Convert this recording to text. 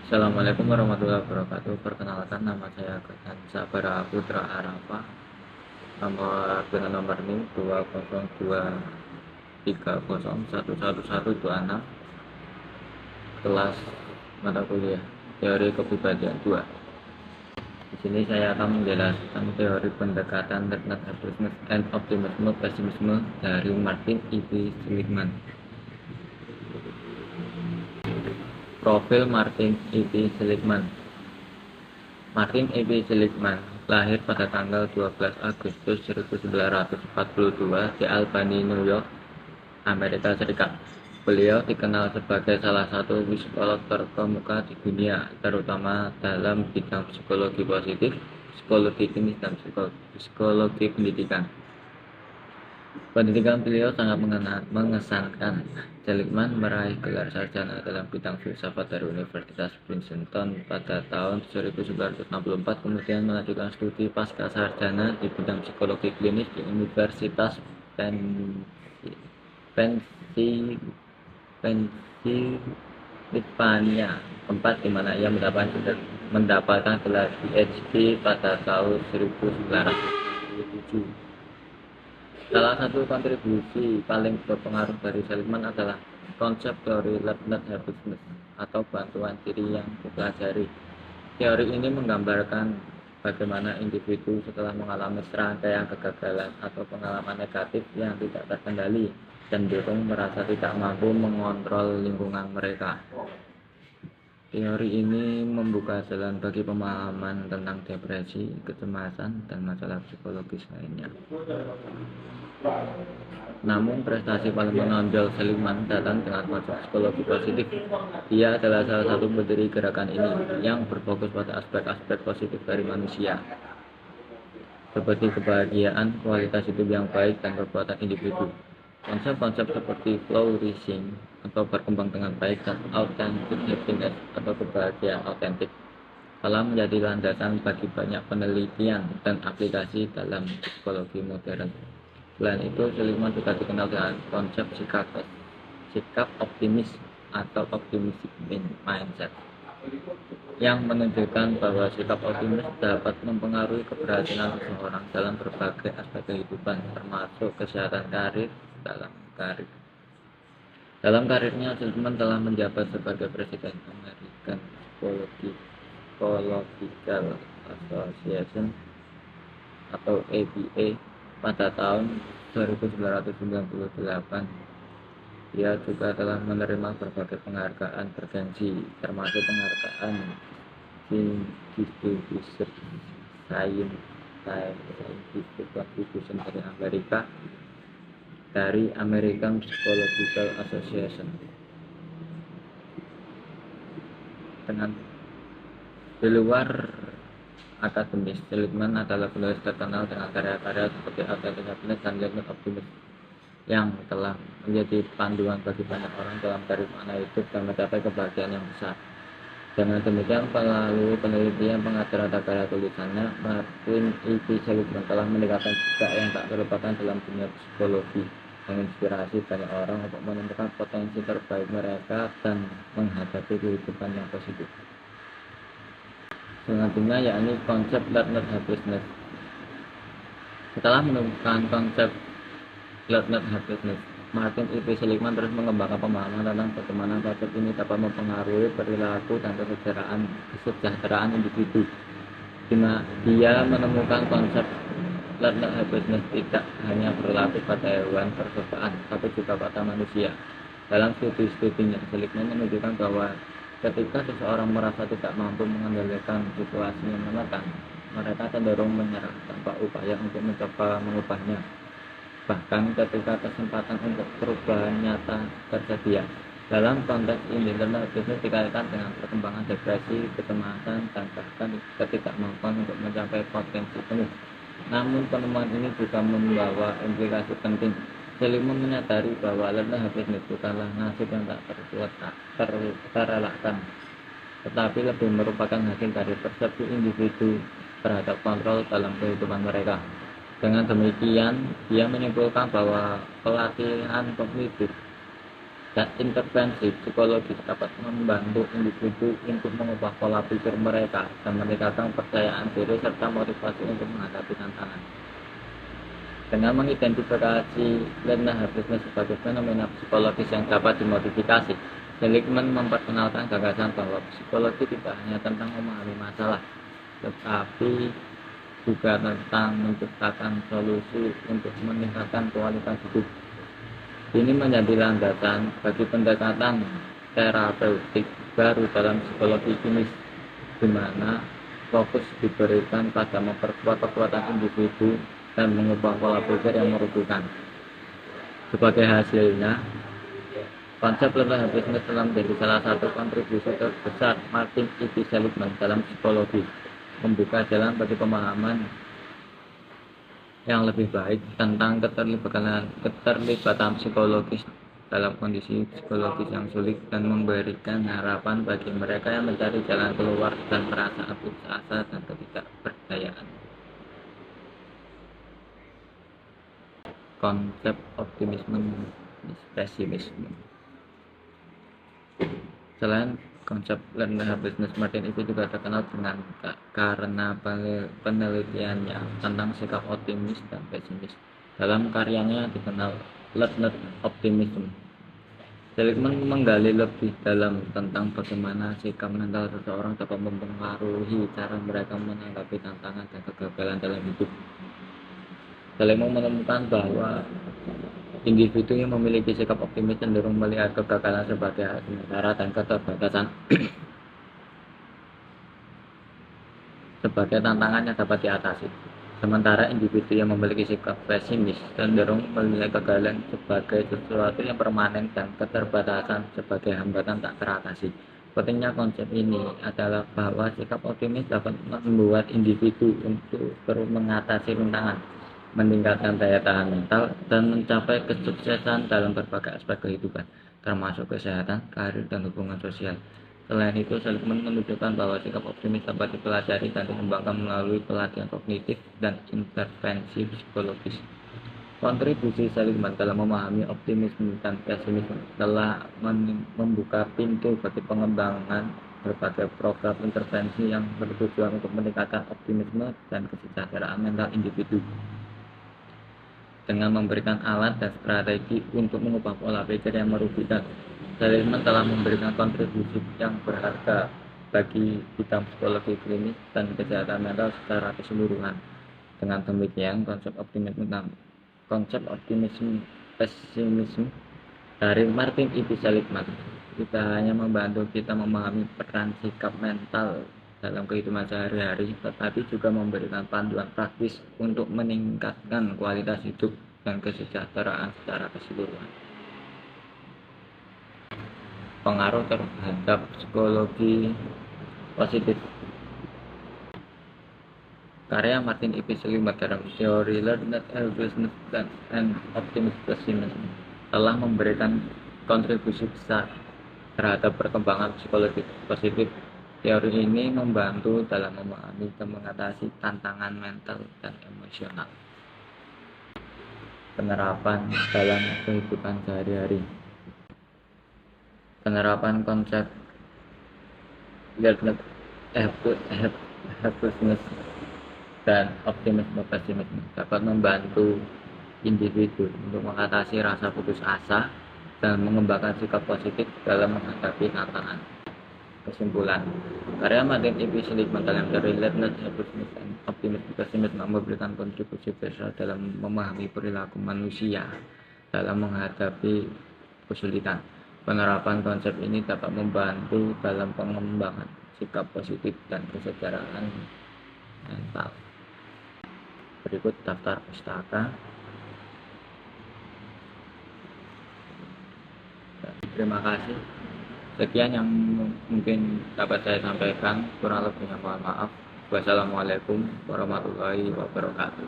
Assalamualaikum warahmatullahi wabarakatuh. Perkenalkan, nama saya Gatan Sabara Putra Arafa. Nomor dengan nomor NIM 20230111126. Kelas mata kuliah Teori Kepribadian 2. Di sini saya akan menjelaskan teori pendekatan Lerner Helplessness and Optimisme Pesimisme dari Martin E.B. Seligman. Profil Martin E.B. Seligman. Martin E.B. Seligman lahir pada tanggal 12 Agustus 1942 di Albany, New York, Amerika Serikat. Beliau dikenal sebagai salah satu psikolog terkemuka di dunia, terutama dalam bidang psikologi positif, psikologi klinis, dan psikologi pendidikan. Pendidikan beliau sangat mengesankan. Seligman meraih gelar sarjana dalam bidang filsafat dari Universitas Princeton pada tahun 1964, kemudian melanjutkan studi pasca sarjana di bidang psikologi klinis di Universitas Pennsylvania, tempat di mana ia mendapatkan gelar PhD pada tahun 1977. Salah satu kontribusi paling berpengaruh dari Seligman adalah konsep teori Learned Helplessness atau bantuan diri yang dipelajari. Teori ini menggambarkan bagaimana individu setelah mengalami serangkaian kegagalan atau pengalaman negatif yang tidak terkendali, cenderung merasa tidak mampu mengontrol lingkungan mereka. Teori ini membuka jalan bagi pemahaman tentang depresi, kecemasan, dan masalah psikologis lainnya. Namun prestasi paling menonjol Seligman datang dengan konsep psikologi positif. Ia adalah salah satu pendiri gerakan ini yang berfokus pada aspek-aspek positif dari manusia, seperti kebahagiaan, kualitas hidup yang baik, dan perbuatan individu. Konsep-konsep seperti flourishing atau berkembang dengan baik dan authentic happiness atau kebahagiaan autentik telah menjadi landasan bagi banyak penelitian dan aplikasi dalam psikologi modern. Selain itu, Seligman juga dikenal dengan konsep sikap optimis atau optimistic mindset, yang menunjukkan bahwa sikap optimis dapat mempengaruhi keberhasilan seseorang dalam berbagai aspek kehidupan, termasuk kesehatan karir. Dalam karirnya, Seligman telah menjabat sebagai Presiden American Psychological Association atau APA pada tahun 1998. Dia juga telah menerima berbagai penghargaan bergensi, termasuk penghargaan Distinguished Scientific Contribution dari American Psychological Association. Di luar akademis, Seligman adalah penulis terkenal dengan karya-karya seperti Authentic Happiness dan Limit Optimism, yang telah menjadi panduan bagi banyak orang dalam karir makna hidup dan mencapai kebahagiaan yang besar. Dengan demikian, melalui penelitian pengajaran karya tulisannya, Martin E.B. Seligman telah meningkatkan jejak yang tak terlupakan dalam dunia psikologi, menginspirasi banyak orang untuk menemukan potensi terbaik mereka dan menghadapi kehidupan yang positif. Selanjutnya yakni konsep Learned Helplessness. Setelah menemukan konsep Learned Helplessness, Martin E.B. Seligman terus mengembangkan pemahaman tentang bagaimana konsep ini dapat mempengaruhi perilaku dan kesejahteraan individu. Dia menemukan konsep Learned Helplessness tidak hanya berlaku pada hewan percobaan, tapi juga pada manusia. Dalam studi-studinya, Seligman menunjukkan bahwa ketika seseorang merasa tidak mampu mengendalikan situasi yang menekan, mereka cenderung menyerah tanpa upaya untuk mencoba mengubahnya. Bahkan ketika kesempatan untuk perubahan nyata tersedia. Dalam konteks ini, Learned Helplessness dikaitkan dengan perkembangan depresi, kecemasan, dan bahkan ketidakmampuan untuk mencapai potensi penuh. Namun penemuan ini juga membawa implikasi penting. Seligman menyadari bahwa Learned Helplessness bukanlah nasib yang tak terelakkan, tetapi lebih merupakan hasil dari persepsi individu terhadap kontrol dalam kehidupan mereka. Dengan demikian, dia menyimpulkan bahwa pelatihan kognitif dan intervensi psikologis dapat membantu individu untuk mengubah pola pikir mereka dan meningkatkan kepercayaan diri serta motivasi untuk menghadapi tantangan. Dengan mengidentifikasi learner helplessness sebagai fenomena psikologis yang dapat dimodifikasi, Seligman memperkenalkan gagasan bahwa psikologi tidak hanya tentang memahami masalah, tetapi juga tentang menciptakan solusi untuk meningkatkan kualitas hidup. Ini menjadi landasan bagi pendekatan terapeutik baru dalam psikologi klinis, di mana fokus diberikan pada memperkuat kekuatan individu dan mengubah pola pikir yang merugikan. Sebagai hasilnya, konsep learner helplessness telah menjadi salah satu kontribusi terbesar Martin E. Seligman dalam psikologi, membuka jalan bagi pemahaman yang lebih baik tentang keterlibatan psikologis dalam kondisi psikologis yang sulit dan memberikan harapan bagi mereka yang mencari jalan keluar dan merasa putus asa dan ketidakberdayaan. Konsep optimisme pesimisme. Selain konsep learner helplessness, Martin itu juga terkenal karena penelitiannya tentang sikap optimis dan pesimis. Dalam karyanya dikenal Learned Optimism, Seligman menggali lebih dalam tentang bagaimana sikap mental seseorang dapat mempengaruhi cara mereka menanggapi tantangan dan kegagalan dalam hidup. Seligman menemukan bahwa individu yang memiliki sikap optimis cenderung melihat kegagalan sebagai sementara dan keterbatasan sebagai tantangan yang dapat diatasi. Sementara individu yang memiliki sikap pesimis cenderung melihat kegagalan sebagai sesuatu yang permanen dan keterbatasan sebagai hambatan tak teratasi. Pentingnya konsep ini adalah bahwa sikap optimis dapat membuat individu untuk terus mengatasi rintangan, meningkatkan daya tahan mental, dan mencapai kesuksesan dalam berbagai aspek kehidupan, termasuk kesehatan, karir, dan hubungan sosial. Selain itu, Seligman menunjukkan bahwa sikap optimis dapat dipelajari dan dikembangkan melalui pelatihan kognitif dan intervensi psikologis. Kontribusi Seligman dalam memahami optimisme dan pesimisme telah membuka pintu bagi pengembangan berbagai program intervensi yang bertujuan untuk meningkatkan optimisme dan kesejahteraan mental individu. Dengan memberikan alat dan strategi untuk mengubah pola pikir yang merugikan, Seligman telah memberikan kontribusi yang berharga bagi bidang psikologi klinis dan kesehatan mental secara keseluruhan. Dengan demikian, konsep optimisme pesimisme dari Martin E. Seligman tidak hanya membantu kita memahami peran sikap mental dalam kehidupan sehari-hari, tetapi juga memberikan panduan praktis untuk meningkatkan kualitas hidup dan kesejahteraan secara keseluruhan. Pengaruh terhadap psikologi positif. Karya Martin E. Seligman dalam teori Learned Helplessness and Optimism telah memberikan kontribusi besar terhadap perkembangan psikologi positif. Teori ini membantu dalam memahami dan mengatasi tantangan mental dan emosional. Penerapan dalam kehidupan sehari-hari. Penerapan konsep Learned Helplessness dan optimisme pesimisme dapat membantu individu untuk mengatasi rasa putus asa dan mengembangkan sikap positif dalam menghadapi tantangan. Kesimpulan, karya Martin E. Seligman dalam teori Learned Helplessness dan Optimism memberikan kontribusi besar dalam memahami perilaku manusia dalam menghadapi kesulitan. Penerapan konsep ini dapat membantu dalam pengembangan sikap positif dan kesejahteraan mental. Berikut daftar pustaka. Terima kasih. Sekian yang mungkin dapat saya sampaikan, kurang lebihnya mohon maaf. Wassalamualaikum warahmatullahi wabarakatuh.